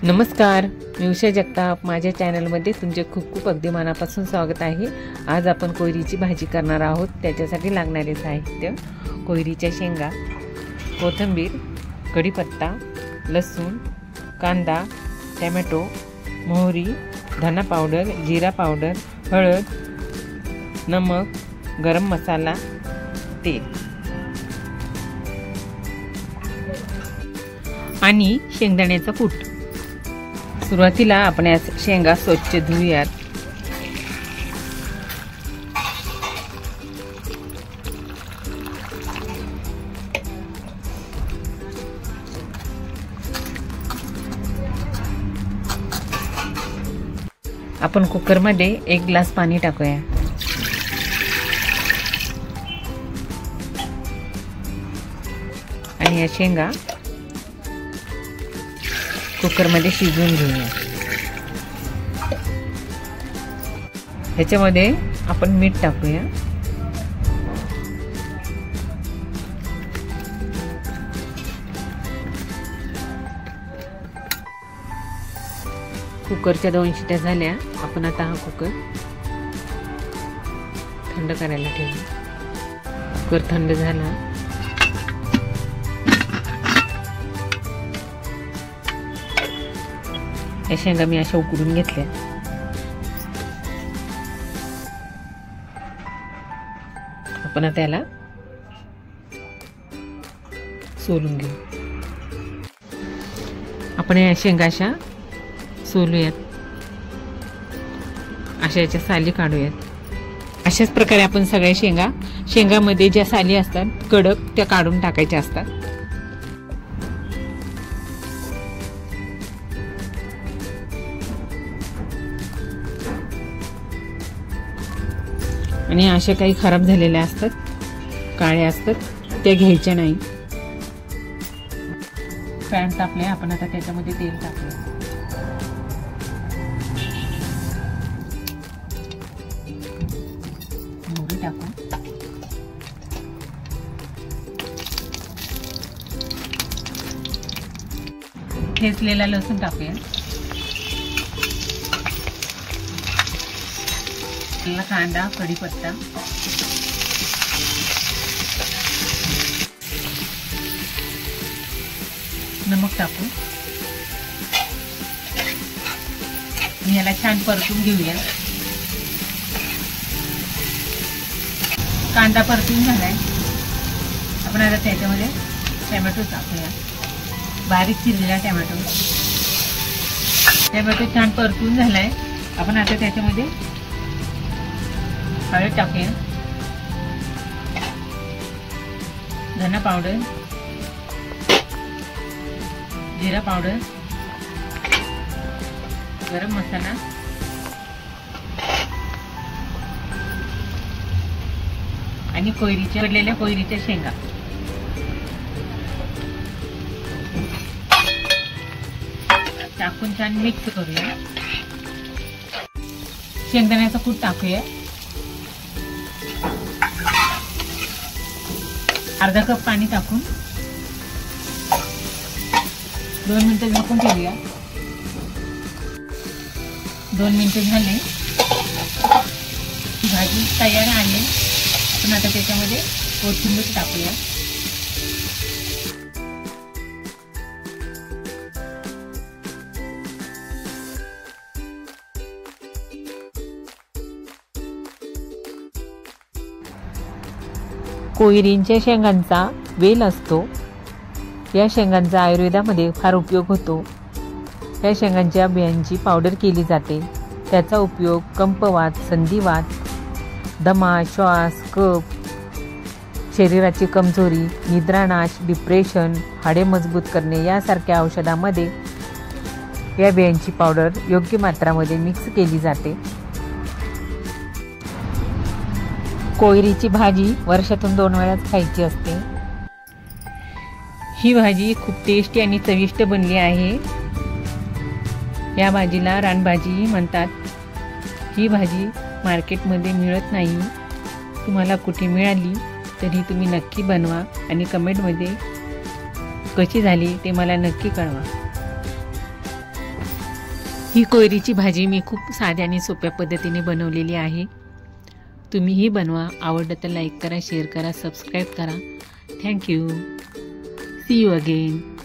नमस्कार, मी उषा जगताप। माझ्या चॅनलमध्ये तुमचे खूप खूप अगदी मनापासून स्वागत आहे। आज आपण कोयरीची भाजी करणार आहोत। त्याच्यासाठी लागणारे साहित्य: कोयरीच्या शेंगा, कोथिंबीर, कढीपत्ता, लसूण, कांदा, टोमॅटो, मोहरी, धना पावडर, जिरा पावडर, हळद, नमक, गरम मसाला, तेल आणि शेंगदाण्याचा कूट। सुरुवातीला आपण या शेंगा स्वच्छ धुऊयात। आपण कुकरमध्ये 1 ग्लास पाणी टाकूया आणि या शेंगा कुकरमध्ये शिजवून घेऊया। ह्याच्यामध्ये आपण मीठ टाकूया। कुकरच्या 2 शिट्या झाल्या। आपण आता हा कुकर थंड करायला ठेवू। कुकर थंड झाला। या शेंगा मी अशा उकडून घेतल्या। आपण आता याला सोलून घेऊ। आपण या शेंगा अशा सोलूयात, अशा याच्या साली काढूयात। अशाच प्रकारे आपण सगळ्या शेंगामध्ये ज्या साली असतात कडक, त्या काढून टाकायच्या असतात। आणि अशा काही खराब झालेल्या असतात, काळ्या असतात, त्या घ्यायच्या नाही। पॅन तापले, आपण आता त्याच्यामध्ये तेल टाकूया। मोहरी टाकू, ठेचलेला लसूण टाकूया, कांदा, कढीपत्ता, नमक टाकू। याला छान परतून घेऊया। कांदा परतून झालाय। आपण आता त्याच्यामध्ये टोमॅटो टाकूया, बारीक चिरलेला टोमॅटो। टोमॅटो छान परतून झालाय। आपण आता त्याच्यामध्ये हळद टाकूया, धना पावडर, जिरा पावडर, गरम मसाला आणि कोयरीच्या कोयरीच्या शेंगा। टाकून छान मिक्स करूया। शेंगदाण्याचा कूट टाकूया, अर्धा कप पाणी टाकून 2 मिनिटं झाकून ठेवूया। 2 मिनिटं झाले, भाजी तयार आहे। आपण आता त्याच्यामध्ये कोथिंबीर टाकूया। कोयरींच्या शेंगांचा वेल असतो। या शेंगांचा आयुर्वेदामध्ये फार उपयोग होतो। या शेंगांच्या बियांची पावडर केली जाते। त्याचा उपयोग कंपवात, संधिवात, दमा, श्वास, कफ, शरीराची कमजोरी, निद्रानाश, डिप्रेशन, हाडे मजबूत करणे यासारख्या औषधामध्ये या बियांची पावडर योग्य मात्रामध्ये मिक्स केली जाते। कोयरीची भाजी वर्षातून 2 वेळाच खायची असते। ही भाजी खूप टेस्टी आणि चविष्ट बनली आहे। या भाजीला रानभाजी म्हणतात। ही भाजी मार्केटमध्ये मिळत नाही। तुम्हाला कुठे मिळाली तरी तुम्ही नक्की बनवा आणि कमेंटमध्ये कशी झाली ते मला नक्की कळवा। ही कोयरीची भाजी मी खूप साध्या आणि सोप्या पद्धतीने बनवलेली आहे. तुम्हीही बनवा. आवडलं तर लाईक करा, शेअर करा, सबस्क्राईब करा. थँक्यू. See you again.